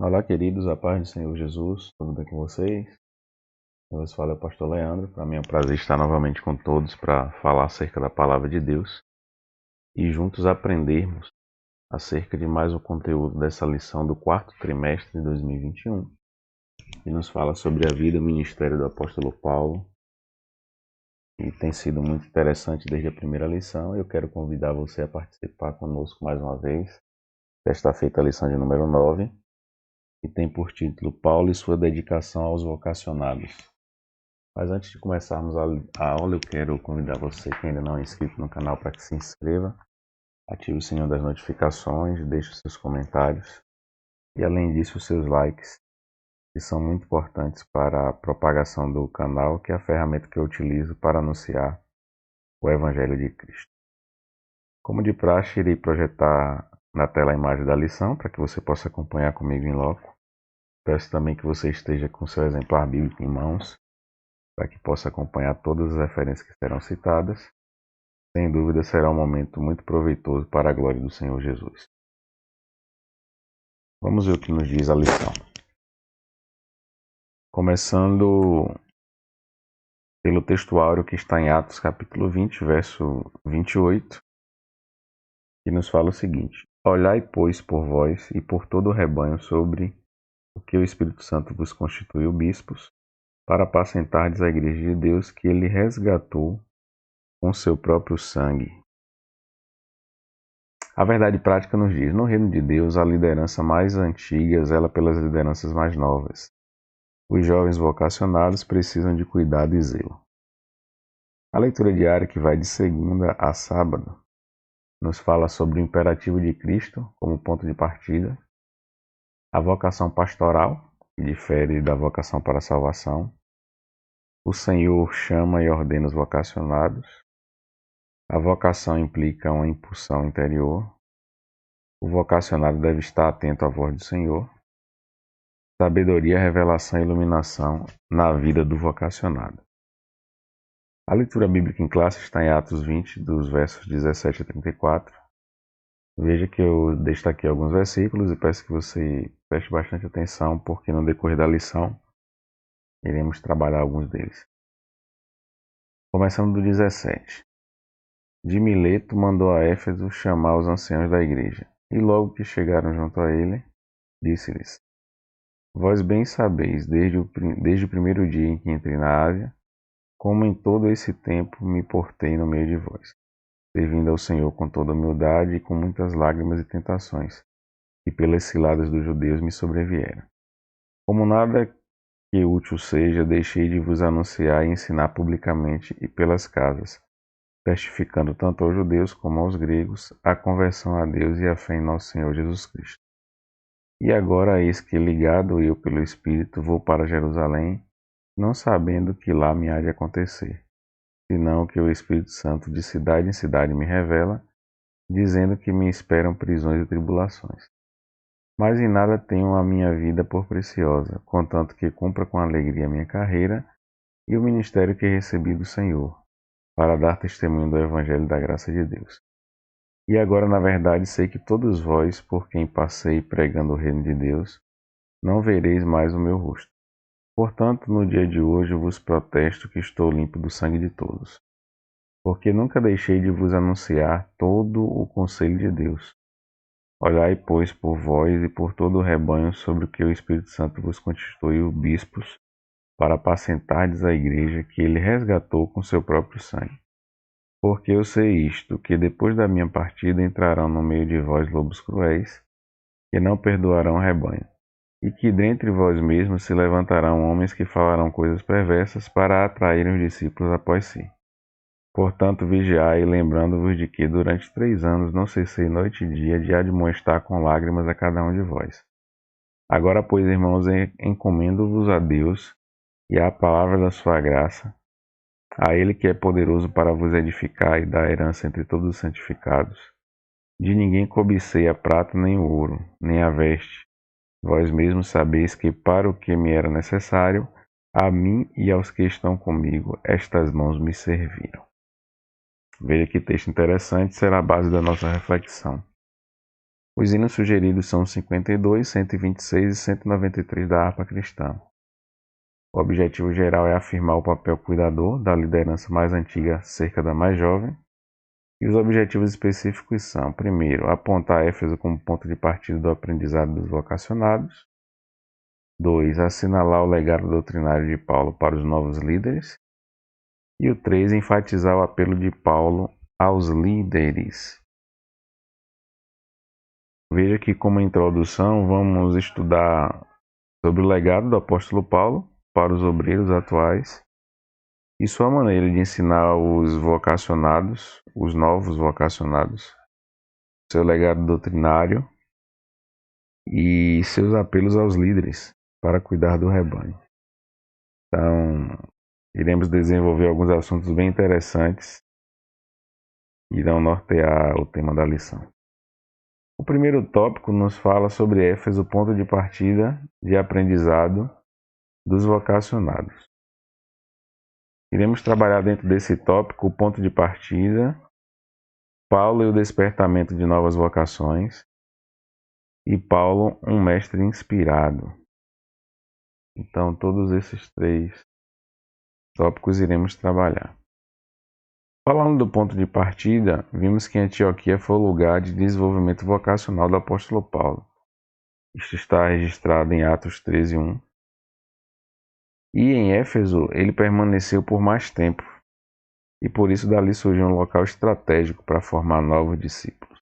Olá, queridos, a paz do Senhor Jesus, tudo bem com vocês? Eu vos falo é o pastor Leandro. Para mim é um prazer estar novamente com todos para falar acerca da palavra de Deus e juntos aprendermos acerca de mais um conteúdo dessa lição do quarto trimestre de 2021, que nos fala sobre a vida e o ministério do apóstolo Paulo. E tem sido muito interessante desde a primeira lição. Eu quero convidar você a participar conosco mais uma vez desta feita a lição de número 9, que tem por título Paulo e sua dedicação aos vocacionados. Mas antes de começarmos a aula, eu quero convidar você que ainda não é inscrito no canal para que se inscreva, ative o sininho das notificações, deixe os seus comentários e, além disso, os seus likes, que são muito importantes para a propagação do canal, que é a ferramenta que eu utilizo para anunciar o Evangelho de Cristo. Como de praxe, irei projetar na tela a imagem da lição para que você possa acompanhar comigo em loco. Peço também que você esteja com seu exemplar bíblico em mãos, para que possa acompanhar todas as referências que serão citadas. Sem dúvida será um momento muito proveitoso para a glória do Senhor Jesus. Vamos ver o que nos diz a lição. Começando pelo textuário que está em Atos capítulo 20, verso 28, que nos fala o seguinte: Olhai, pois, por vós e por todo o rebanho sobre o que o Espírito Santo vos constituiu bispos, para apacentardes a igreja de Deus que ele resgatou com seu próprio sangue. A verdade prática nos diz: no reino de Deus, a liderança mais antiga zela pelas lideranças mais novas. Os jovens vocacionados precisam de cuidado e zelo. A leitura diária, que vai de segunda a sábado, nos fala sobre o imperativo de Cristo como ponto de partida, a vocação pastoral, que difere da vocação para a salvação, o Senhor chama e ordena os vocacionados, a vocação implica uma impulsão interior, o vocacionado deve estar atento à voz do Senhor, sabedoria, revelação e iluminação na vida do vocacionado. A leitura bíblica em classe está em Atos 20, dos versos 17 a 34. Veja que eu destaquei alguns versículos e peço que você preste bastante atenção, porque no decorrer da lição iremos trabalhar alguns deles. Começando do 17. De Mileto mandou a Éfeso chamar os anciãos da igreja, e logo que chegaram junto a ele, disse-lhes: Vós bem sabeis, desde o primeiro dia em que entrei na Ásia, como em todo esse tempo me portei no meio de vós, servindo ao Senhor com toda humildade e com muitas lágrimas e tentações, que pelas ciladas dos judeus me sobrevieram. Como nada que útil seja, deixei de vos anunciar e ensinar publicamente e pelas casas, testificando tanto aos judeus como aos gregos a conversão a Deus e a fé em nosso Senhor Jesus Cristo. E agora eis que, ligado eu pelo Espírito, vou para Jerusalém, não sabendo que lá me há de acontecer, senão que o Espírito Santo de cidade em cidade me revela, dizendo que me esperam prisões e tribulações. Mas em nada tenho a minha vida por preciosa, contanto que cumpra com alegria a minha carreira e o ministério que recebi do Senhor, para dar testemunho do Evangelho da graça de Deus. E agora, na verdade, sei que todos vós, por quem passei pregando o reino de Deus, não vereis mais o meu rosto. Portanto, no dia de hoje vos protesto que estou limpo do sangue de todos, porque nunca deixei de vos anunciar todo o conselho de Deus. Olhai, pois, por vós e por todo o rebanho sobre o que o Espírito Santo vos constituiu bispos, para apacentardes a igreja que ele resgatou com seu próprio sangue. Porque eu sei isto, que depois da minha partida entrarão no meio de vós lobos cruéis, que não perdoarão o rebanho, e que dentre vós mesmos se levantarão homens que falarão coisas perversas para atraírem os discípulos após si. Portanto, vigiai, lembrando-vos de que durante 3 anos não cessei noite e dia de admoestar com lágrimas a cada um de vós. Agora, pois, irmãos, encomendo-vos a Deus e à palavra da sua graça, a Ele que é poderoso para vos edificar e dar herança entre todos os santificados. De ninguém cobicei a prata nem o ouro, nem a veste. Vós mesmos sabeis que para o que me era necessário, a mim e aos que estão comigo, estas mãos me serviram. Veja que texto interessante, será a base da nossa reflexão. Os hinos sugeridos são 52, 126 e 193 da harpa cristã. O objetivo geral é afirmar o papel cuidador da liderança mais antiga acerca da mais jovem. E os objetivos específicos são, primeiro, apontar Éfeso como ponto de partida do aprendizado dos vocacionados. 2. Assinalar o legado doutrinário de Paulo para os novos líderes. E o 3. Enfatizar o apelo de Paulo aos líderes. Veja que, como introdução, vamos estudar sobre o legado do apóstolo Paulo para os obreiros atuais e sua maneira de ensinar os vocacionados, os novos vocacionados, seu legado doutrinário e seus apelos aos líderes para cuidar do rebanho. Então, iremos desenvolver alguns assuntos bem interessantes que irão nortear o tema da lição. O primeiro tópico nos fala sobre Éfeso, ponto de partida de aprendizado dos vocacionados. Iremos trabalhar dentro desse tópico o ponto de partida, Paulo e o despertamento de novas vocações, e Paulo, um mestre inspirado. Então, todos esses 3 tópicos iremos trabalhar. Falando do ponto de partida, vimos que Antioquia foi o lugar de desenvolvimento vocacional do apóstolo Paulo. Isto está registrado em Atos 13:1. E em Éfeso ele permaneceu por mais tempo, e por isso dali surgiu um local estratégico para formar novos discípulos.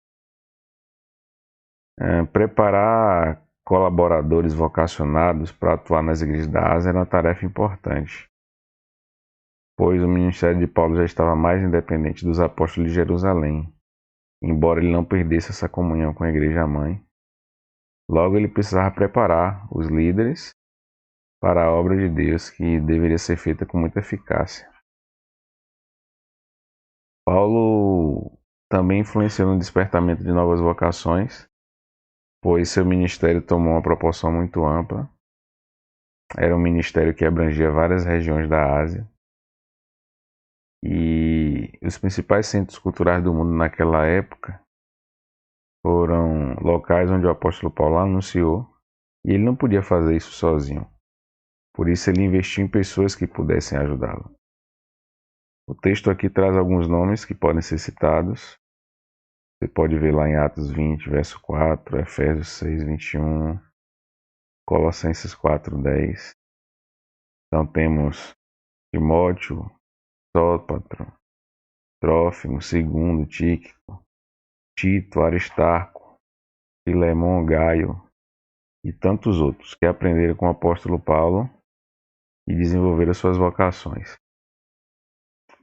Preparar colaboradores vocacionados para atuar nas igrejas da Ásia era uma tarefa importante, pois o ministério de Paulo já estava mais independente dos apóstolos de Jerusalém, embora ele não perdesse essa comunhão com a igreja-mãe. Logo, ele precisava preparar os líderes para a obra de Deus, que deveria ser feita com muita eficácia. Paulo também influenciou no despertamento de novas vocações, pois seu ministério tomou uma proporção muito ampla. Era um ministério que abrangia várias regiões da Ásia. E os principais centros culturais do mundo naquela época foram locais onde o apóstolo Paulo anunciou, e ele não podia fazer isso sozinho. Por isso ele investiu em pessoas que pudessem ajudá-lo. O texto aqui traz alguns nomes que podem ser citados. Você pode ver lá em Atos 20, verso 4, Efésios 6, 21, Colossenses 4, 10. Então temos Timóteo, Sópatro, Trófimo, Segundo, Tíquico, Tito, Aristarco, Filemon, Gaio e tantos outros que aprenderam com o apóstolo Paulo e desenvolveram suas vocações.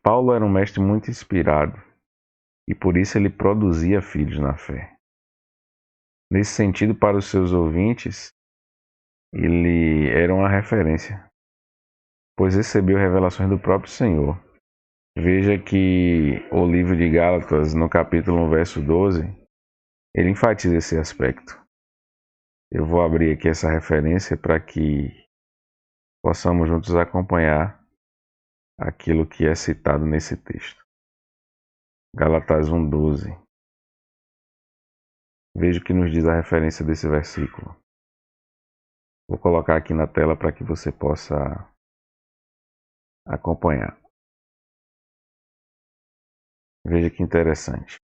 Paulo era um mestre muito inspirado e por isso ele produzia filhos na fé. Nesse sentido, para os seus ouvintes, ele era uma referência, pois recebeu revelações do próprio Senhor. Veja que o livro de Gálatas, no capítulo 1, verso 12, ele enfatiza esse aspecto. Eu vou abrir aqui essa referência para que possamos juntos acompanhar aquilo que é citado nesse texto. Gálatas 1:12. Veja o que nos diz a referência desse versículo. Vou colocar aqui na tela para que você possa acompanhar. Veja que interessante.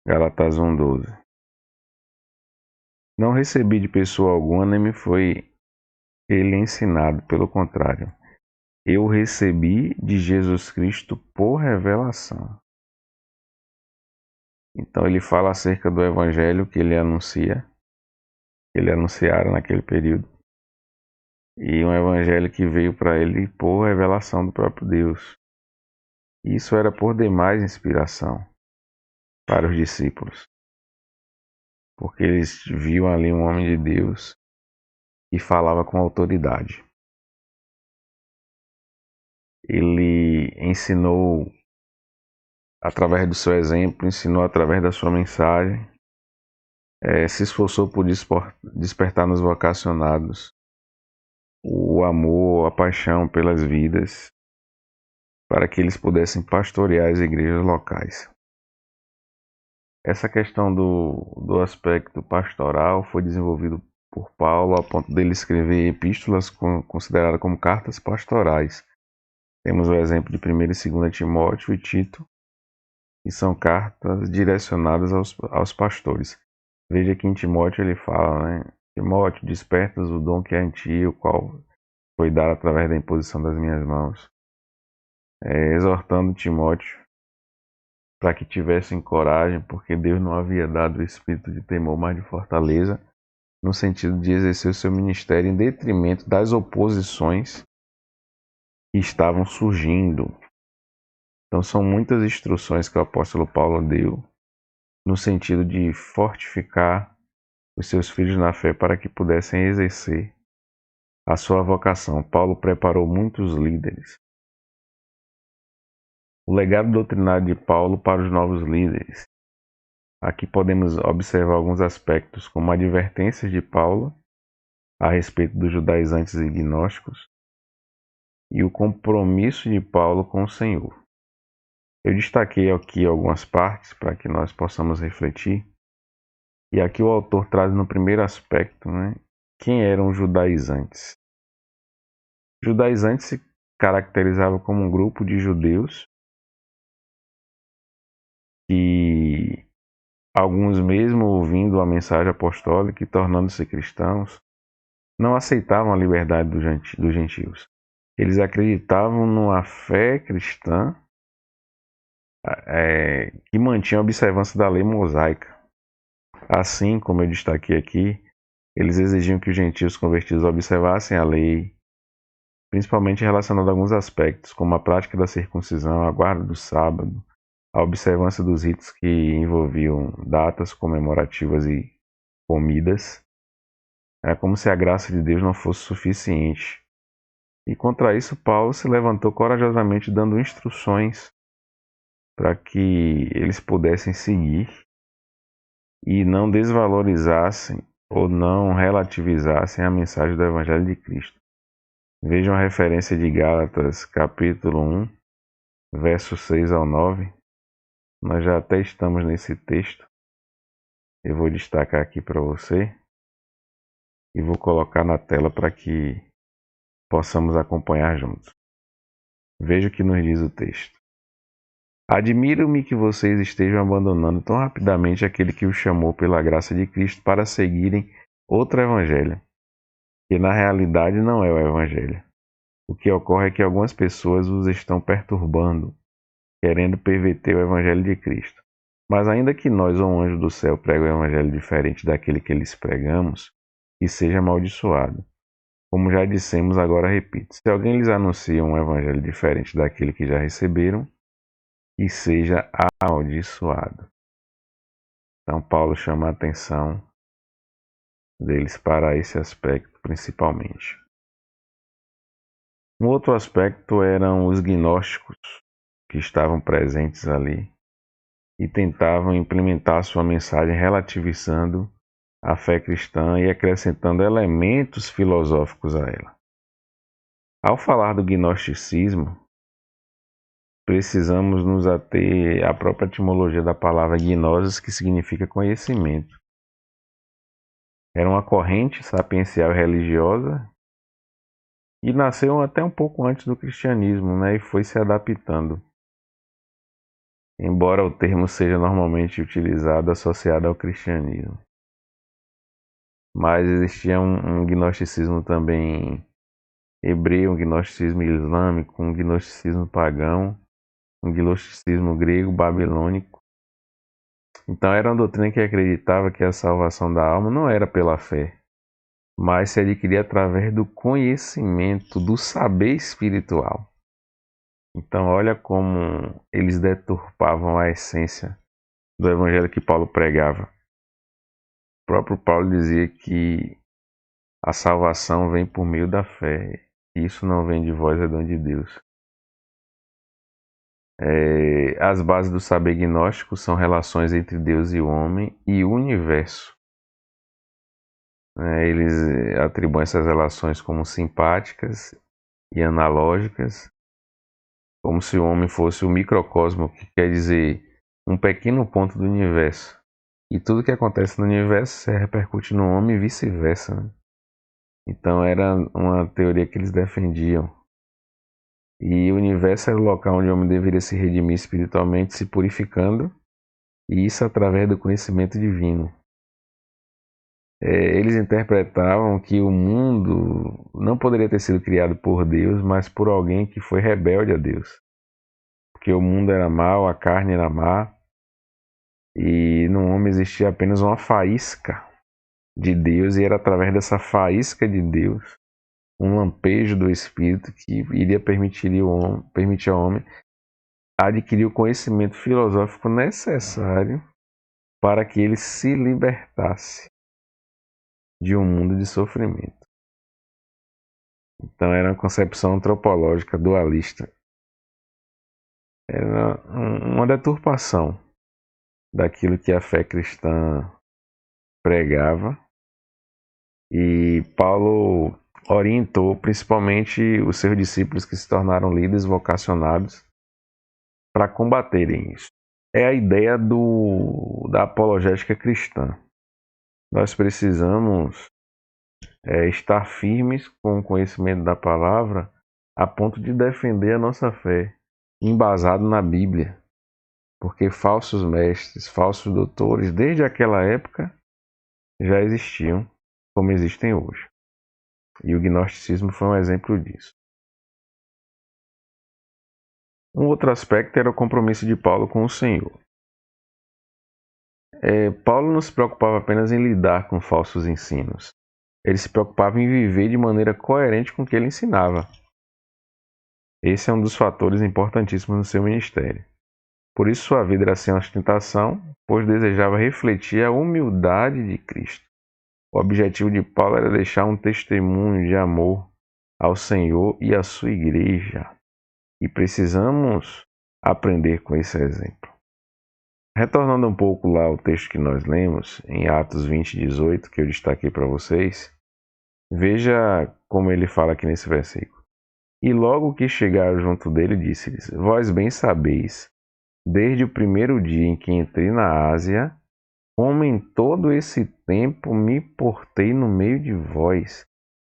Gálatas 1:12. Não recebi de pessoa alguma, nem me foi ele ensinado, pelo contrário. Eu recebi de Jesus Cristo por revelação. Então ele fala acerca do evangelho que ele anuncia, que ele anunciara naquele período. E um evangelho que veio para ele por revelação do próprio Deus. Isso era por demais inspiração para os discípulos, porque eles viam ali um homem de Deus que falava com autoridade. Ele ensinou através do seu exemplo, ensinou através da sua mensagem, se esforçou por despertar nos vocacionados o amor, a paixão pelas vidas, para que eles pudessem pastorear as igrejas locais. Essa questão do aspecto pastoral foi desenvolvido por Paulo a ponto dele escrever epístolas consideradas como cartas pastorais. Temos o exemplo de 1ª e 2ª Timóteo e Tito, que são cartas direcionadas aos pastores. Veja que em Timóteo ele fala, né? Timóteo, despertas o dom que é em ti, o qual foi dado através da imposição das minhas mãos. Exortando Timóteo para que tivessem coragem, porque Deus não havia dado o espírito de temor, mas de fortaleza, no sentido de exercer o seu ministério em detrimento das oposições que estavam surgindo. Então são muitas instruções que o apóstolo Paulo deu no sentido de fortificar os seus filhos na fé para que pudessem exercer a sua vocação. Paulo preparou muitos líderes. O legado doutrinário de Paulo para os novos líderes. Aqui podemos observar alguns aspectos, como advertências de Paulo a respeito dos judaizantes e gnósticos e o compromisso de Paulo com o Senhor. Eu destaquei aqui algumas partes para que nós possamos refletir. E aqui o autor traz no primeiro aspecto, né, quem eram os judaizantes. Os judaizantes se caracterizavam como um grupo de judeus que alguns mesmo ouvindo a mensagem apostólica e tornando-se cristãos, não aceitavam a liberdade dos gentios. Eles acreditavam numa fé cristã que mantinha a observância da lei mosaica. Assim, como eu destaquei aqui, eles exigiam que os gentios convertidos observassem a lei, principalmente relacionada a alguns aspectos, como a prática da circuncisão, a guarda do sábado, a observância dos ritos que envolviam datas comemorativas e comidas. É como se a graça de Deus não fosse suficiente. E contra isso, Paulo se levantou corajosamente dando instruções para que eles pudessem seguir e não desvalorizassem ou não relativizassem a mensagem do Evangelho de Cristo. Vejam a referência de Gálatas, capítulo 1, versos 6 ao 9. Nós já até estamos nesse texto. Eu vou destacar aqui para você e vou colocar na tela para que possamos acompanhar juntos. Veja o que nos diz o texto. Admiro-me que vocês estejam abandonando tão rapidamente aquele que os chamou pela graça de Cristo para seguirem outro evangelho, que na realidade não é o evangelho. O que ocorre é que algumas pessoas os estão perturbando, querendo perverter o evangelho de Cristo. Mas ainda que nós ou um anjo do céu pregue o evangelho diferente daquele que lhes pregamos, que seja amaldiçoado. Como já dissemos, agora repito, se alguém lhes anuncia um evangelho diferente daquele que já receberam, que seja amaldiçoado. Então Paulo chama a atenção deles para esse aspecto principalmente. Um outro aspecto eram os gnósticos que estavam presentes ali e tentavam implementar sua mensagem relativizando a fé cristã e acrescentando elementos filosóficos a ela. Ao falar do gnosticismo, precisamos nos ater à própria etimologia da palavra gnosis, que significa conhecimento. Era uma corrente sapiencial religiosa e nasceu até um pouco antes do cristianismo, né, e foi se adaptando. Embora o termo seja normalmente utilizado associado ao cristianismo. Mas existia um gnosticismo também hebreu, um gnosticismo islâmico, um gnosticismo pagão, um gnosticismo grego, babilônico. Então era uma doutrina que acreditava que a salvação da alma não era pela fé, mas se adquiria através do conhecimento, do saber espiritual. Então olha como eles deturpavam a essência do evangelho que Paulo pregava. O próprio Paulo dizia que a salvação vem por meio da fé. Isso não vem de vós, é dom de Deus. As bases do saber gnóstico são relações entre Deus e o homem e o universo. Eles atribuem essas relações como simpáticas e analógicas, como se o homem fosse o microcosmo, que quer dizer um pequeno ponto do universo. E tudo que acontece no universo se repercute no homem e vice-versa, né? Então era uma teoria que eles defendiam. E o universo era o local onde o homem deveria se redimir espiritualmente, se purificando, e isso através do conhecimento divino. Eles interpretavam que o mundo não poderia ter sido criado por Deus, mas por alguém que foi rebelde a Deus. Porque o mundo era mau, a carne era má, e no homem existia apenas uma faísca de Deus, e era através dessa faísca de Deus, um lampejo do Espírito, que iria permitir ao homem adquirir o conhecimento filosófico necessário para que ele se libertasse de um mundo de sofrimento. Então era uma concepção antropológica dualista. Era uma deturpação daquilo que a fé cristã pregava. E Paulo orientou principalmente os seus discípulos que se tornaram líderes vocacionados para combaterem isso. É a ideia da apologética cristã. Nós precisamos estar firmes com o conhecimento da palavra a ponto de defender a nossa fé, embasado na Bíblia. Porque falsos mestres, falsos doutores, desde aquela época, já existiam, como existem hoje. E o gnosticismo foi um exemplo disso. Um outro aspecto era o compromisso de Paulo com o Senhor. Paulo não se preocupava apenas em lidar com falsos ensinos. Ele se preocupava em viver de maneira coerente com o que ele ensinava. Esse é um dos fatores importantíssimos no seu ministério. Por isso sua vida era sem ostentação, pois desejava refletir a humildade de Cristo. O objetivo de Paulo era deixar um testemunho de amor ao Senhor e à sua igreja. E precisamos aprender com esse exemplo. Retornando um pouco lá ao texto que nós lemos, em Atos 20:18, que eu destaquei para vocês, veja como ele fala aqui nesse versículo. E logo que chegaram junto dele, disse-lhes: Vós bem sabeis, desde o primeiro dia em que entrei na Ásia, como em todo esse tempo me portei no meio de vós.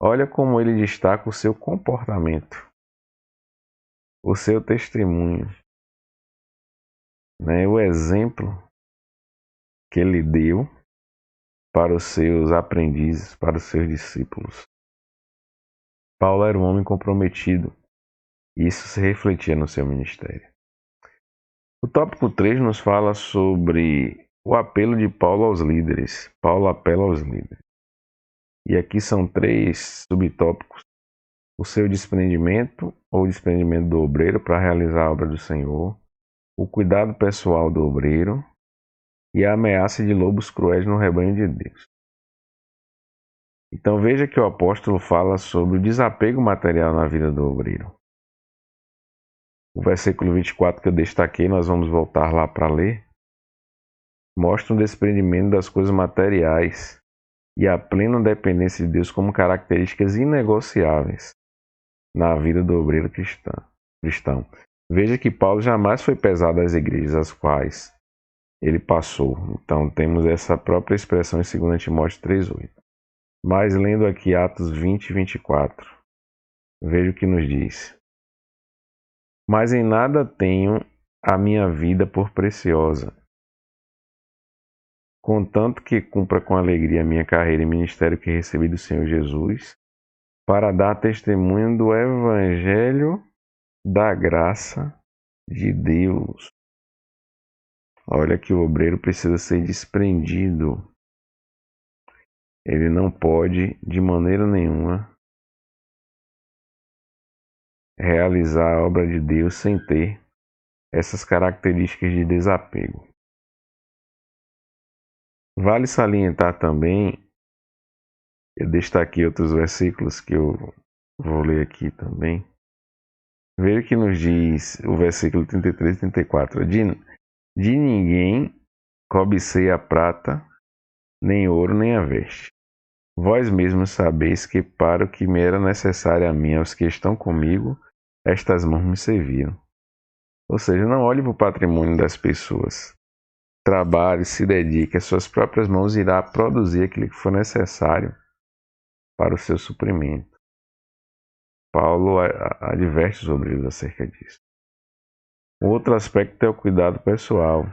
Olha como ele destaca o seu comportamento, o seu testemunho, né? O exemplo que ele deu para os seus aprendizes, para os seus discípulos. Paulo era um homem comprometido, e isso se refletia no seu ministério. O tópico 3 nos fala sobre o apelo de Paulo aos líderes. Paulo apela aos líderes. E aqui são 3 subtópicos. O seu desprendimento ou desprendimento do obreiro para realizar a obra do Senhor, o cuidado pessoal do obreiro e a ameaça de lobos cruéis no rebanho de Deus. Então veja que o apóstolo fala sobre o desapego material na vida do obreiro. O versículo 24 que eu destaquei, nós vamos voltar lá para ler, mostra um desprendimento das coisas materiais e a plena dependência de Deus como características inegociáveis na vida do obreiro cristão. Veja que Paulo jamais foi pesado às igrejas às quais ele passou. Então temos essa própria expressão em 2 Timóteo 3:8. Mas lendo aqui Atos 20:24, veja o que nos diz. Mas em nada tenho a minha vida por preciosa, contanto que cumpra com alegria a minha carreira e ministério que recebi do Senhor Jesus, para dar testemunho do Evangelho da graça de Deus. Olha que o obreiro precisa ser desprendido. Ele não pode, de maneira nenhuma, realizar a obra de Deus sem ter essas características de desapego. Vale salientar também, eu destaquei outros versículos que eu vou ler aqui também. Veja que nos diz o versículo 33 e 34. De ninguém cobicei a prata, nem ouro, nem a veste. Vós mesmos sabeis que para o que me era necessário a mim, aos que estão comigo, estas mãos me serviram. Ou seja, não olhe para o patrimônio das pessoas. trabalhe, se dedique, as suas próprias mãos irá produzir aquilo que for necessário para o seu suprimento. Paulo adverte os obreiros acerca disso. Outro aspecto é o cuidado pessoal.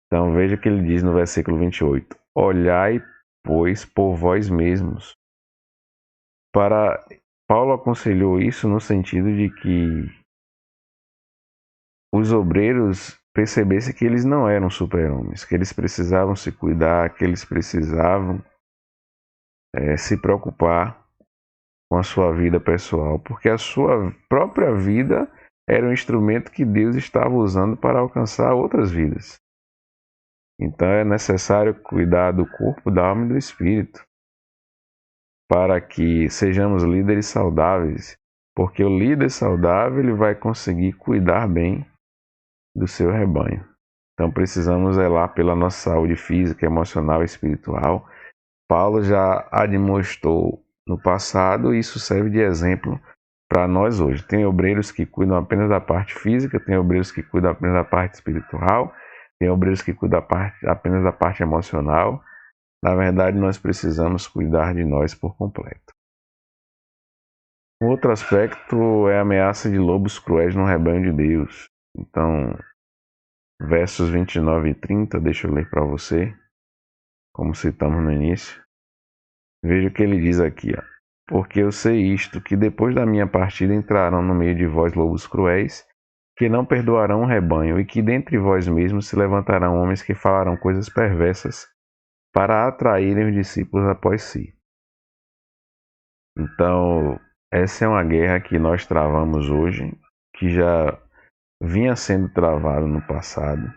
Então veja que ele diz no versículo 28. Olhai, pois, por vós mesmos. Paulo aconselhou isso no sentido de que os obreiros percebessem que eles não eram super-homens, que eles precisavam se cuidar, que eles precisavam se preocupar com a sua vida pessoal, porque a sua própria vida era um instrumento que Deus estava usando para alcançar outras vidas. Então é necessário cuidar do corpo, da alma e do espírito, para que sejamos líderes saudáveis, porque o líder saudável ele vai conseguir cuidar bem do seu rebanho. Então precisamos zelar pela nossa saúde física, emocional e espiritual. Paulo já admoestou no passado e isso serve de exemplo para nós hoje. Tem obreiros que cuidam apenas da parte física, tem obreiros que cuidam apenas da parte espiritual, tem obreiros que cuidam apenas da parte emocional. Na verdade, nós precisamos cuidar de nós por completo. Um outro aspecto é a ameaça de lobos cruéis no rebanho de Deus. Então, versos 29 e 30, deixa eu ler para você, como citamos no início. Veja o que ele diz aqui, ó. Porque eu sei isto, que depois da minha partida entrarão no meio de vós lobos cruéis, que não perdoarão o rebanho, e que dentre vós mesmos se levantarão homens que falarão coisas perversas, para atraírem os discípulos após si. Então, essa é uma guerra que nós travamos hoje, que já vinha sendo travada no passado.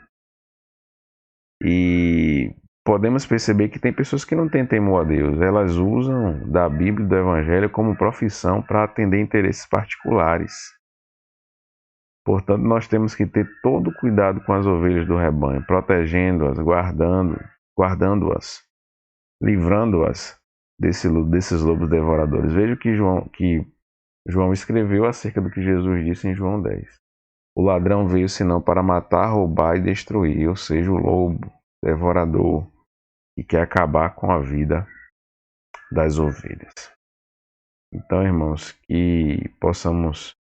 E podemos perceber que tem pessoas que não têm temor a Deus. Elas usam da Bíblia e do Evangelho como profissão para atender interesses particulares. Portanto, nós temos que ter todo o cuidado com as ovelhas do rebanho, protegendo-as, guardando-as, livrando-as desses lobos devoradores. Veja o que João escreveu acerca do que Jesus disse em João 10. O ladrão veio senão para matar, roubar e destruir, ou seja, o lobo devorador que quer acabar com a vida das ovelhas. Então, irmãos, que possamos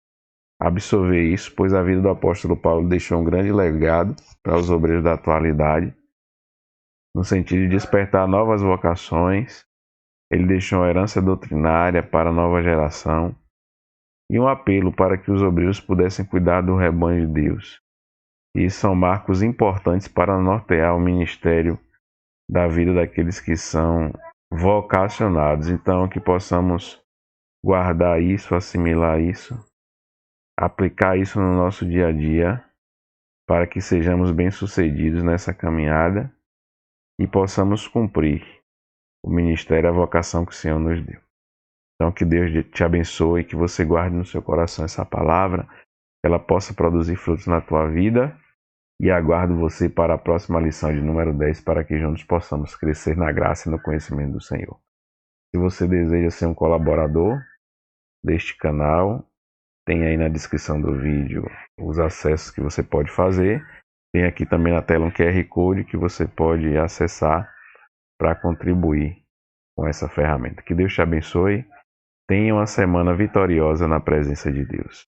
absorver isso, pois a vida do apóstolo Paulo deixou um grande legado para os obreiros da atualidade, no sentido de despertar novas vocações. Ele deixou uma herança doutrinária para a nova geração e um apelo para que os obreiros pudessem cuidar do rebanho de Deus. E são marcos importantes para nortear o ministério da vida daqueles que são vocacionados. Então, que possamos guardar isso, assimilar isso, aplicar isso no nosso dia a dia, para que sejamos bem-sucedidos nessa caminhada e possamos cumprir o ministério, a vocação que o Senhor nos deu. Então, que Deus te abençoe e que você guarde no seu coração essa palavra, que ela possa produzir frutos na tua vida. E aguardo você para a próxima lição de número 10, para que juntos possamos crescer na graça e no conhecimento do Senhor. Se você deseja ser um colaborador deste canal, tem aí na descrição do vídeo os acessos que você pode fazer. Tem aqui também na tela um QR Code que você pode acessar para contribuir com essa ferramenta. Que Deus te abençoe. Tenha uma semana vitoriosa na presença de Deus.